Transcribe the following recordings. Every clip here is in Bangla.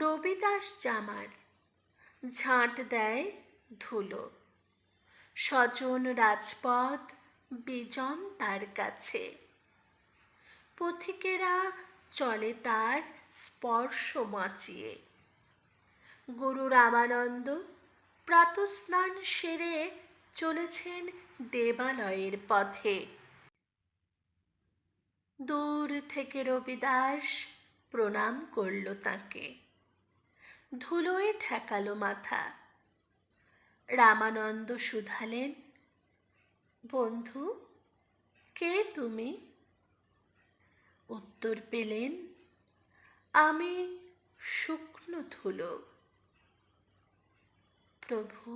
রবিদাস জামার ঝাঁট দেয় ধুলো। স্বজন রাজপথ বিজন তার কাছে, পথিকেরা চলে তার স্পর্শ বাঁচিয়ে। গুরু রামানন্দ প্রাতঃস্নান সেরে চলেছেন দেবালয়ের পথে। দূর থেকে রবিদাস প্রণাম করল তাঁকে, ধুলোয় ঠেকালো মাথা। রামানন্দ শুধালেন, বন্ধু কে তুমি? উত্তর পেলেন, আমি শুকনো ধুলো। প্রভু,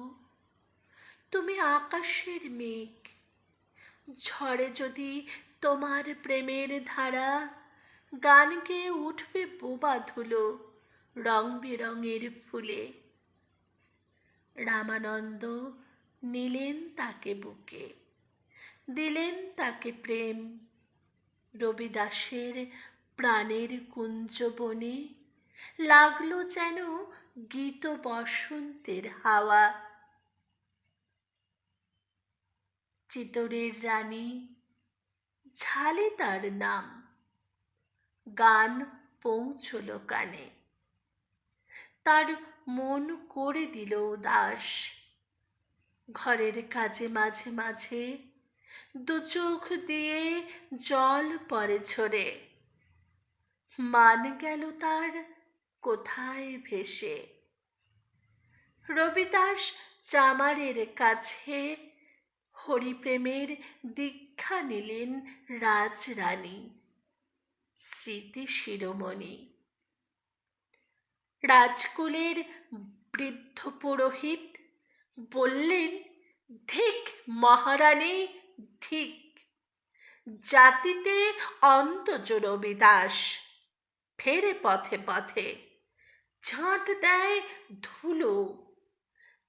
তুমি আকাশের মেঘ, ঝড়ে যদি তোমার প্রেমের ধারা গান গেয়ে উঠবে বোবা ধুলো রং বেরঙের ফুলে। রামানন্দ নিলেন তাকে বুকে, দিলেন তাকে প্রেম। রবিদাসের প্রাণের কুঞ্জবনে লাগলো যেন গীত বসন্তের হাওয়া। চিতোরের রানী ঝালে তার নাম, গান পৌঁছল কানে। তার মন করে দিল উদাস, ঘরের কাজে মাঝে মাঝে দু চোখ দিয়ে জল পড়ে ঝরে। মান গেল তার কোথায় ভেসে। রবিদাস জামারের কাছে হরিপ্রেমের দীক্ষা নিলেন রাজরানী, স্মৃতি শিরোমণি। রাজকুলের বৃদ্ধ পুরোহিত বললেন, ধিক মহারানী ধিক, জাতিতে অন্তজ রবিদাস ফেরে পথে পথে, ঝাঁট দেয় ধুলো।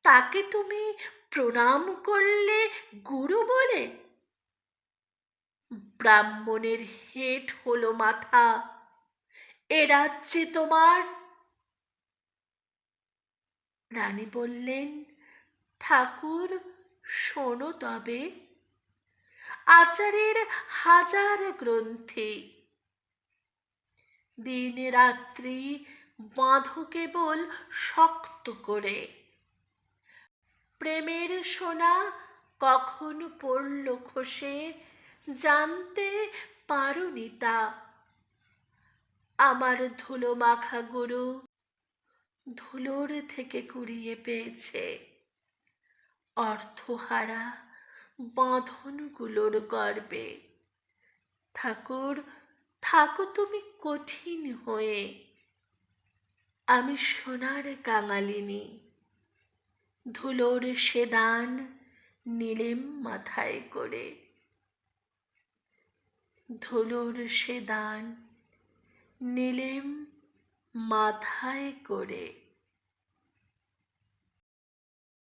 তাকে তুমি প্রণাম করলে গুরু বলে? ব্রাহ্মণের হেট হলো মাথা, এ রাজ্যে তোমার। রানী বললেন, ঠাকুর শোনো তবে, আচারের হাজার গ্রন্থি, দিন রাত্রি বাঁধো কেবল শক্ত করে। প্রেমের সোনা কখন পড়ল খসে জানতে পারোনি তা। আমার ধুলো মাখা গুরু ধুলোর থেকে কুড়িয়ে পেয়েছে অর্থহারা বাঁধনগুলোর গর্বে। ঠাকুর থাকো তুমি কঠিন হয়ে, আমি সোনার কাঙালিনী। ধুলোর সে দান নিলেম মাথায় করে, ধুলোর সে দান নিলেম মাথায় করে।